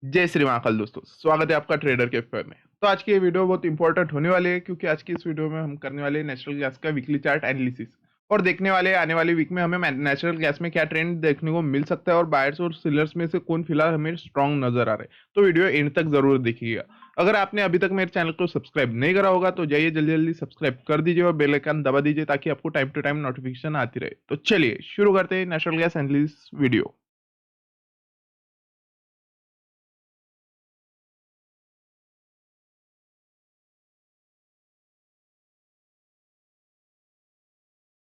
जय श्री महाकाल दोस्तों, स्वागत है आपका ट्रेडर कैफे में। तो आज की ये वीडियो बहुत इंपॉर्टेंट होने वाली है क्योंकि आज की इस वीडियो में हम करने वाले हैं नेचुरल गैस का वीकली चार्ट एनालिसिस और देखने वाले हैं आने वाली वीक में हमें नेचुरल गैस में क्या ट्रेंड देखने को मिल सकता है और बायर्स और सेलर्स में से कौन फिलहाल हमें स्ट्रांग नजर आ रहा है। तो वीडियो एंड तक जरूर देखिएगा। अगर आपने अभी तक मेरे चैनल को सब्सक्राइब नहीं करा होगा तो जाइए जल्दी जल्दी सब्सक्राइब कर दीजिए और बेल आइकन दबा दीजिए ताकि आपको टाइम टू टाइम नोटिफिकेशन आती रहे। तो चलिए शुरू करते हैं नेचुरल गैस एनालिसिस वीडियो।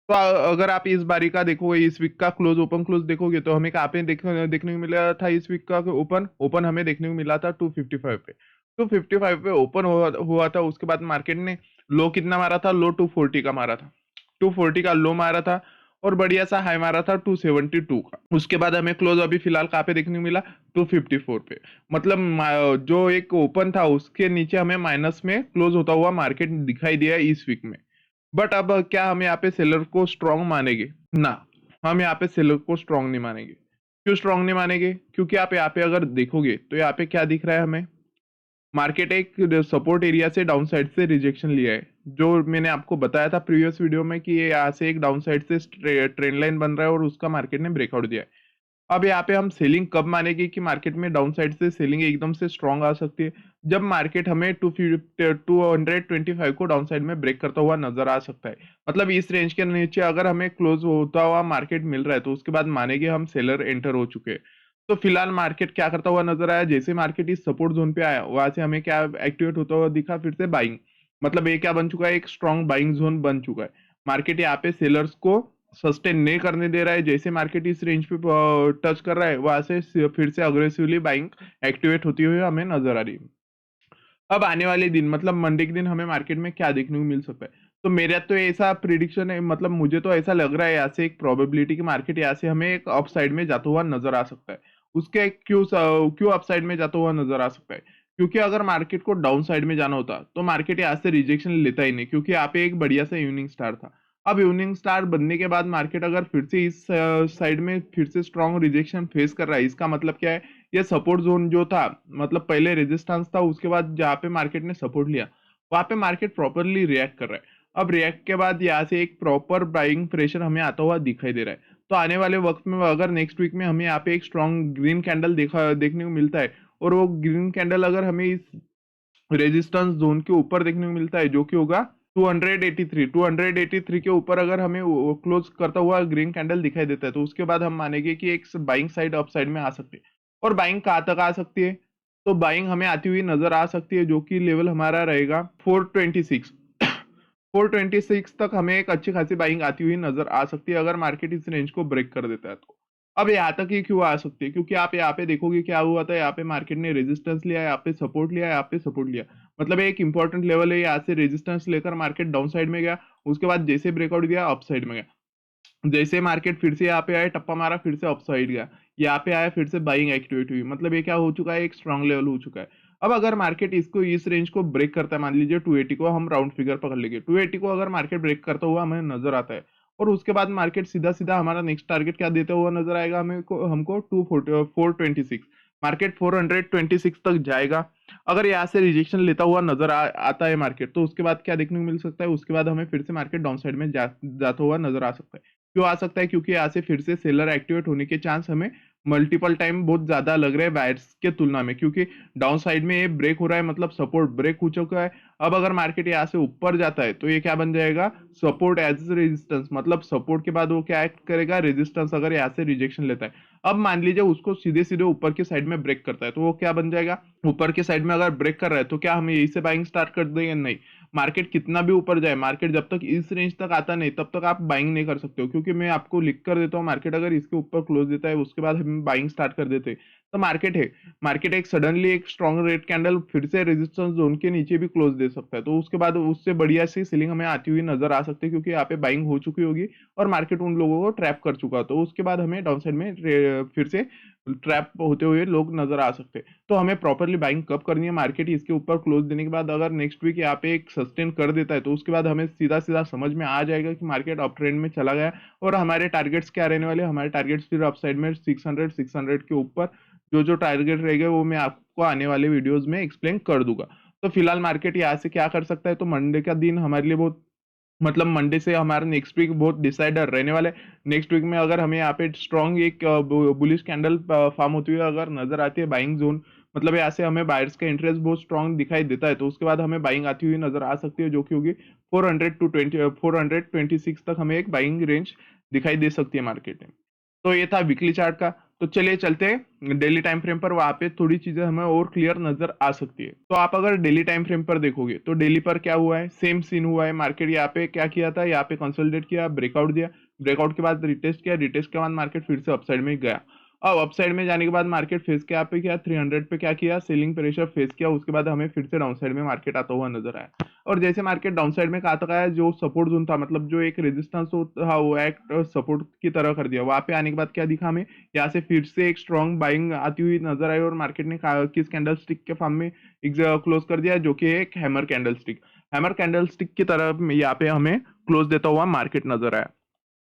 तो अगर आप इस बारी का देखोगे, इस वीक का क्लोज ओपन क्लोज देखोगे तो हमें कहाँ पे देखने को मिला था। इस वीक का ओपन ओपन हमें देखने को मिला था 255 पे। 255 पे ओपन हुआ था। उसके बाद मार्केट ने लो कितना मारा था? लो 240 का मारा था। 240 का लो मारा था और बढ़िया सा हाई मारा था 272 का। उसके बाद हमें क्लोज अभी फिलहाल कहाँ पे देखने को मिला? 254 पे। मतलब जो एक ओपन था उसके नीचे हमें माइनस में क्लोज होता हुआ मार्केट दिखाई दिया इस वीक में। बट अब क्या हम यहाँ पे सेलर को स्ट्रांग मानेंगे? ना, हम यहाँ पे सेलर को स्ट्रांग नहीं मानेंगे। क्यों स्ट्रांग नहीं मानेंगे? क्योंकि आप यहाँ पे अगर देखोगे तो यहाँ पे क्या दिख रहा है हमें? मार्केट एक सपोर्ट एरिया से डाउन साइड से रिजेक्शन लिया है। जो मैंने आपको बताया था प्रीवियस वीडियो में कि ये यहाँ से एक डाउन साइड से ट्रेंड लाइन बन रहा है और उसका मार्केट ने ब्रेकआउट दिया है। अब यहाँ पे हम सेलिंग कब मानेंगे कि मार्केट में डाउन साइड से सेलिंग एकदम से स्ट्रांग आ सकती है? जब मार्केट हमें 225 को डाउन साइड में ब्रेक करता हुआ नजर आ सकता है। मतलब इस रेंज के नीचे अगर हमें क्लोज होता हुआ मार्केट मिल रहा है तो उसके बाद मानेंगे हम सेलर एंटर हो चुके हैं। तो फिलहाल मार्केट क्या करता हुआ नजर आया? जैसे मार्केट इस सपोर्ट जोन पे आया वहां से हमें क्या एक्टिवेट होता हुआ दिखा? फिर से बाइंग। मतलब ये क्या बन चुका है? एक स्ट्रांग बाइंग जोन बन चुका है। मार्केट यहाँ पे सेलर्स को सस्टेन नहीं करने दे रहा है। जैसे मार्केट इस रेंज पे टच कर रहा है वहां से फिर से अग्रेसिवली बाइंग एक्टिवेट होती हुई हमें नजर आ रही है। अब आने वाले दिन मतलब मंडे के दिन हमें मार्केट में क्या देखने को मिल सकता है? तो मेरा तो ऐसा प्रिडिक्शन है, मतलब मुझे तो ऐसा लग रहा है यहाँ से एक प्रोबेबिलिटी कि मार्केट यहाँ से हमें एक अप साइड में जाता हुआ नजर आ सकता है। उसके क्यों अप साइड में जाता हुआ नजर आ सकता है? क्योंकि अगर मार्केट को डाउन साइड में जाना होता तो मार्केट यहाँ से रिजेक्शन लेता ही नहीं, क्योंकि यहाँ पे एक बढ़िया सा इवनिंग स्टार था। अब इवनिंग स्टार बनने के बाद मार्केट अगर फिर से इस साइड में फिर से स्ट्रॉन्ग रिजेक्शन फेस कर रहा है, इसका मतलब क्या है? ये सपोर्ट जोन जो था, मतलब पहले रेजिस्टेंस था, उसके बाद जहाँ पे मार्केट ने सपोर्ट लिया वहां पे मार्केट प्रॉपरली रिएक्ट कर रहा है। अब रिएक्ट के बाद यहाँ से एक प्रॉपर बाइंग प्रेशर हमें आता हुआ दिखाई दे रहा है। तो आने वाले वक्त में अगर नेक्स्ट वीक में हमें यहाँ पे एक स्ट्रॉन्ग ग्रीन कैंडल देखने को मिलता है और वो ग्रीन कैंडल अगर हमें इस रेजिस्टेंस जोन के ऊपर देखने को मिलता है जो कि होगा 283 के ऊपर अगर हमें क्लोज करता हुआ ग्रीन कैंडल दिखाई देता है तो उसके बाद हम मानेंगे कि एक बाइंग साइड अप साइड में आ सकती है। और बाइंग कहाँ तक आ सकती है? तो बाइंग हमें आती हुई नजर आ सकती है जो कि लेवल हमारा रहेगा 426। 426 तक हमें एक अच्छी खासी बाइंग आती हुई नजर आ सकती है अगर मार्केट इस रेंज को ब्रेक कर देता है तो। अब यहाँ तक ही क्यों आ सकती है? क्योंकि आप यहाँ पे देखोगे क्या हुआ था। यहाँ पे मार्केट ने रेजिस्टेंस लिया, यहाँ पे सपोर्ट लिया, यहाँ पे सपोर्ट लिया। मतलब एक इंपॉर्टेंट लेवल है। यहाँ से रेजिस्टेंस लेकर मार्केट डाउन साइड में गया, उसके बाद जैसे ब्रेकआउट दिया अप साइड में गया। जैसे मार्केट फिर से यहाँ पे आया, टप्पा मारा, फिर से अपसाइड गया, यहाँ पे आया, फिर से बाइंग एक्टिवेट हुई। मतलब ये क्या हो चुका है? एक स्ट्रांग लेवल हो चुका है। अब अगर मार्केट इसको इस रेंज को ब्रेक करता है, मान लीजिए 280 को हम राउंड फिगर पकड़ लेंगे, 280 को अगर मार्केट ब्रेक करता हुआ हमें नजर आता है और उसके बाद मार्केट सीधा सीधा हमारा नेक्स्ट टारगेट क्या देता हुआ नजर आएगा हमें हमको 426। मार्केट 426 तक जाएगा। अगर यहाँ से रिजेक्शन लेता हुआ नजर आता है मार्केट तो उसके बाद क्या देखने को मिल सकता है? उसके बाद हमें फिर से मार्केट डाउन साइड में जाता हुआ नजर आ सकता है। क्यों आ सकता है? क्योंकि यहाँ से फिर से सेलर एक्टिवेट होने के चांस हमें मल्टीपल टाइम बहुत ज्यादा लग रहे हैं बायर्स के तुलना में, क्योंकि डाउन साइड में ये ब्रेक हो रहा है, मतलब सपोर्ट ब्रेक हो चुका है। अब अगर मार्केट यहाँ से ऊपर जाता है तो ये क्या बन जाएगा? Support as resistance. मतलब सपोर्ट के बाद वो क्या एक्ट करेगा? रेजिस्टेंस। अगर यहाँ से रिजेक्शन लेता है, अब मान लीजिए उसको सीधे सीधे ऊपर की साइड में ब्रेक करता है तो वो क्या बन जाएगा? ऊपर की साइड में अगर ब्रेक कर रहा है तो क्या हम यही से बाइंग स्टार्ट कर देंगे? नहीं। मार्केट कितना भी ऊपर जाए, मार्केट जब तक इस रेंज तक आता नहीं तब तक आप बाइंग नहीं कर सकते हो, क्योंकि मैं आपको लिख कर देता हूँ मार्केट अगर इसके ऊपर क्लोज देता है उसके बाद हम बाइंग स्टार्ट कर देते तो मार्केट है, मार्केट एक सडनली एक स्ट्रॉन्ग रेड कैंडल फिर से रेजिस्टेंस जोन के नीचे भी क्लोज दे सकता है। तो उसके बाद उससे बढ़िया सी सीलिंग हमें आती हुई नजर आ सकती है, क्योंकि यहाँ पे बाइंग हो चुकी होगी और मार्केट उन लोगों को ट्रैप कर चुका। तो उसके बाद हमें डाउन साइड में फिर से ट्रैप होते हुए लोग नजर आ सकते हैं। तो हमें प्रॉपरली बाइंग कब करनी है? मार्केट इसके ऊपर क्लोज देने के बाद अगर नेक्स्ट वीक यहाँ पे एक सस्टेन कर देता है तो उसके बाद हमें सीधा सीधा समझ में आ जाएगा कि मार्केट अप ट्रेंड में चला गया और हमारे टारगेट्स क्या रहने वाले? हमारे टारगेट्स फिर अप साइड में 600 के ऊपर जो टारगेट रहेगा वो मैं आपको आने वाले वीडियोस में एक्सप्लेन कर दूंगा। तो फिलहाल मार्केट यहाँ से क्या कर सकता है, तो मंडे का दिन हमारे लिए बहुत, मतलब मंडे से हमारा नेक्स्ट वीक बहुत डिसाइडर रहने वाला है। नेक्स्ट वीक में अगर हमें यहाँ पे स्ट्रॉन्ग एक बुलिश कैंडल फॉर्म होती हुई अगर नजर आती है बाइंग जोन, मतलब यहाँ से हमें बायर्स का इंटरेस्ट बहुत स्ट्रॉन्ग दिखाई देता है, तो उसके बाद हमें बाइंग आती हुई नजर आ सकती है, जो कि होगी 426 तक हमें एक बाइंग रेंज दिखाई दे सकती है मार्केट में। तो ये था वीकली चार्ट का। तो चलिए चलते हैं डेली टाइम फ्रेम पर, वहां पे थोड़ी चीजें हमें और क्लियर नजर आ सकती है। तो आप अगर डेली टाइम फ्रेम पर देखोगे तो डेली पर क्या हुआ है, सेम सीन हुआ है। मार्केट यहाँ पे क्या किया था, यहाँ पे कंसोलिडेट किया, ब्रेकआउट दिया, ब्रेकआउट के बाद रिटेस्ट किया, रिटेस्ट के बाद मार्केट फिर से अपसाइड में गया। अब अपसाइड में जाने के बाद मार्केट फेस के यहाँ पे क्या 300 पे क्या किया, सेलिंग प्रेशर फेस किया, उसके बाद हमें फिर से डाउन साइड में मार्केट आता हुआ नजर आया। और जैसे मार्केट डाउन साइड में कहा तक आया, जो सपोर्ट जोन था, मतलब जो एक रेजिस्टेंस था वो एक्ट सपोर्ट की तरह कर दिया। वहां पे आने के बाद क्या दिखा हमें, यहाँ से फिर से एक स्ट्रॉन्ग बाइंग आती हुई नजर आई और मार्केट ने किस कैंडल स्टिक के फॉर्म में क्लोज कर दिया, जो कि एक hammer candle stick, hammer candle stick की तरह यहाँ पे हमें क्लोज देता हुआ मार्केट नजर आया।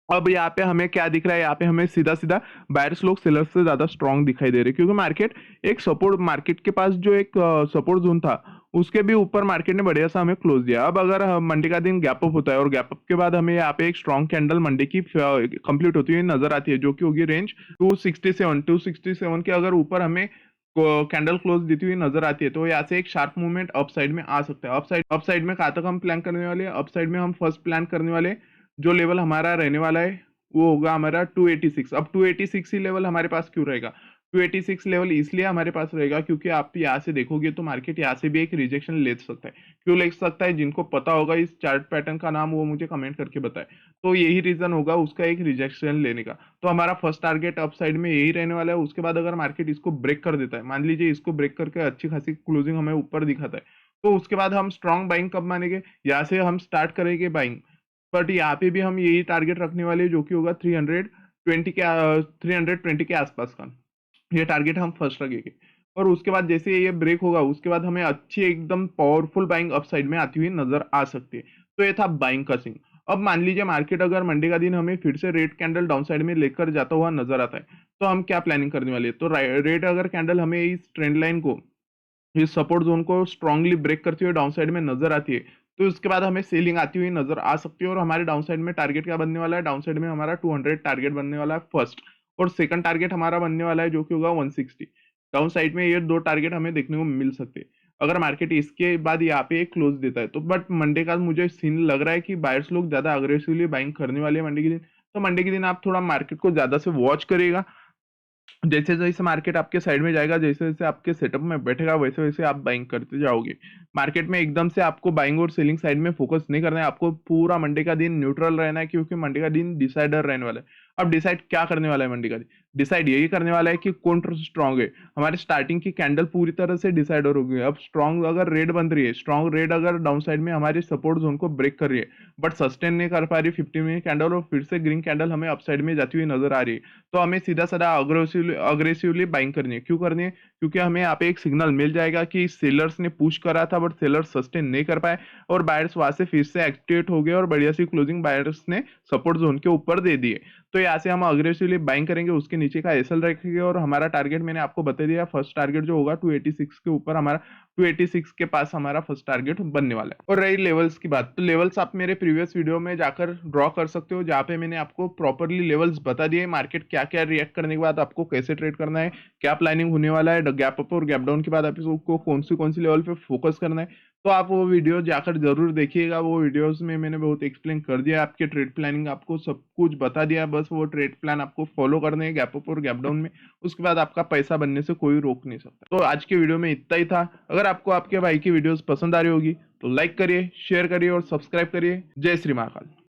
अब यहाँ पे हमें क्या दिख रहा है, यहाँ पे हमें सीधा सीधा बायर्स लोग सेलर्स से ज्यादा स्ट्रांग दिखाई दे रहे हैं, क्योंकि मार्केट एक सपोर्ट, मार्केट के पास जो एक सपोर्ट जोन था उसके भी ऊपर मार्केट ने बढ़िया सा हमें क्लोज दिया। अब अगर मंडे का दिन गैप अप होता है और गैप अप के बाद हमें यहाँ पे एक स्ट्रॉन्ग कैंडल मंडे की कंप्लीट होती हुई नजर आती है, जो कि होगी रेंज 267 के अगर ऊपर हमें कैंडल क्लोज देती हुई नजर आती है, तो यहाँ से एक शार्प मूवमेंट अप साइड में आ सकता है। अप साइड में कहाँ तक हम प्लान करने वाले हैं, अप साइड में हम फर्स्ट प्लान करने वाले जो लेवल हमारा रहने वाला है वो होगा हमारा 286। अब 286 ही लेवल हमारे पास क्यों रहेगा, 286 लेवल इसलिए हमारे पास रहेगा क्योंकि आप यहाँ से देखोगे तो मार्केट यहाँ से भी एक रिजेक्शन ले सकता है। क्यों ले सकता है, जिनको पता होगा इस चार्ट पैटर्न का नाम वो मुझे कमेंट करके बताए। तो यही रीजन होगा उसका एक रिजेक्शन लेने का। तो हमारा फर्स्ट टारगेट अप साइड में यही रहने वाला है। उसके बाद अगर मार्केट इसको ब्रेक कर देता है, मान लीजिए इसको ब्रेक करके अच्छी खासी क्लोजिंग हमें ऊपर दिखाता है, तो उसके बाद हम स्ट्रॉन्ग बाइंग कब मानेंगे, यहाँ से हम स्टार्ट करेंगे बाइंग। बट यहाँ पे भी हम यही टारगेट रखने वाले हैं, जो कि होगा 320 के आसपास का ये टारगेट हम फर्स्ट रखेंगे। और उसके बाद जैसे ये ब्रेक होगा उसके बाद हमें अच्छी एकदम पावरफुल बाइंग अप साइड में आती हुई नजर आ सकती है। तो ये था बाइंग का सिंग। अब मान लीजिए मार्केट अगर मंडे का दिन हमें फिर से रेड कैंडल डाउन साइड में लेकर जाता हुआ नजर आता है, तो हम क्या प्लानिंग करने वाले हैं, तो रेड अगर कैंडल हमें इस ट्रेंड लाइन को, इस सपोर्ट जोन को स्ट्रांगली ब्रेक करती हुई डाउन साइड में नजर आती है, तो उसके बाद हमें सेलिंग आती हुई नजर आ सकती है। और हमारे डाउन साइड में टारगेट क्या बनने वाला है, डाउन साइड में हमारा 200 टारगेट बनने वाला है फर्स्ट, और सेकंड टारगेट हमारा बनने वाला है जो कि होगा 160। डाउन साइड में ये दो टारगेट हमें देखने को मिल सकते हैं अगर मार्केट इसके बाद यहाँ पे एक क्लोज देता है। तो बट मंडे का मुझे सीन लग रहा है कि बायर्स लोग ज्यादा अग्रेसिवली बाइंग करने वाले हैं मंडे के दिन। तो मंडे के दिन आप थोड़ा मार्केट को ज्यादा से वॉच करिएगा। जैसे जैसे मार्केट आपके साइड में जाएगा, जैसे जैसे आपके सेटअप में बैठेगा, वैसे वैसे आप बाइंग करते जाओगे। मार्केट में एकदम से आपको बाइंग और सेलिंग साइड में फोकस नहीं करना है, आपको पूरा मंडे का दिन न्यूट्रल रहना है, क्योंकि मंडे का दिन डिसाइडर रहने वाला है। अब डिसाइड क्या करने वाला है मंडे का दिन, डिसाइड यही करने वाला है कि कौन स्ट्रांग है। हमारे स्टार्टिंग की कैंडल पूरी तरह से डिसाइडर हो गई है। अब स्ट्रांग अगर रेड बन रही है, स्ट्रांग रेड अगर डाउन साइड में हमारे सपोर्ट जोन को ब्रेक कर रही है, बट सस्टेन नहीं कर पा रही 15 मिनट कैंडल, और फिर से ग्रीन कैंडल हमें अपसाइड में जाती हुई नजर आ रही है, तो हमें सीधा सीधा अग्रेसिवली बाइंग करनी है। क्यों करनी है, क्योंकि हमें यहाँ पे एक सिग्नल मिल जाएगा कि सेलर्स ने पुश करा था बट सेलर्स सस्टेन नहीं कर पाए, और बायर्स वहां से फिर से एक्टिवेट हो गए और बढ़िया सी क्लोजिंग बायर्स ने सपोर्ट जोन के ऊपर दे दिए। तो यहाँ से हम अग्रेसिवली बाइंग करेंगे, उसके नीचे का एसएल रखेंगे, और हमारा टारगेट मैंने आपको बता दिया, फर्स्ट टारगेट जो होगा 286 के ऊपर, हमारा 286 के पास हमारा फर्स्ट टारगेट बनने वाला है। और रही लेवल्स की बात, तो लेवल्स आप मेरे प्रीवियस वीडियो में जाकर ड्रॉ कर सकते हो, जहाँ पे मैंने आपको प्रॉपरली लेवल्स बता दिए, मार्केट क्या क्या रिएक्ट करने के बाद आपको कैसे ट्रेड करना है, क्या प्लानिंग होने वाला है, गैप अप और गैप डाउन के बाद आपको कौन सी लेवल पे फोकस करना है। तो आप वो वीडियो जाकर जरूर देखिएगा। वो वीडियोस में मैंने बहुत एक्सप्लेन कर दिया, आपके ट्रेड प्लानिंग आपको सब कुछ बता दिया, बस वो ट्रेड प्लान आपको फॉलो करने हैं गैप अप और गैप डाउन में, उसके बाद आपका पैसा बनने से कोई रोक नहीं सकता। तो आज की वीडियो में इतना ही था। अगर आपको आपके भाई की वीडियोस पसंद आ रही होगी तो लाइक करिए, शेयर करिए और सब्सक्राइब करिए। जय श्री महाकाल।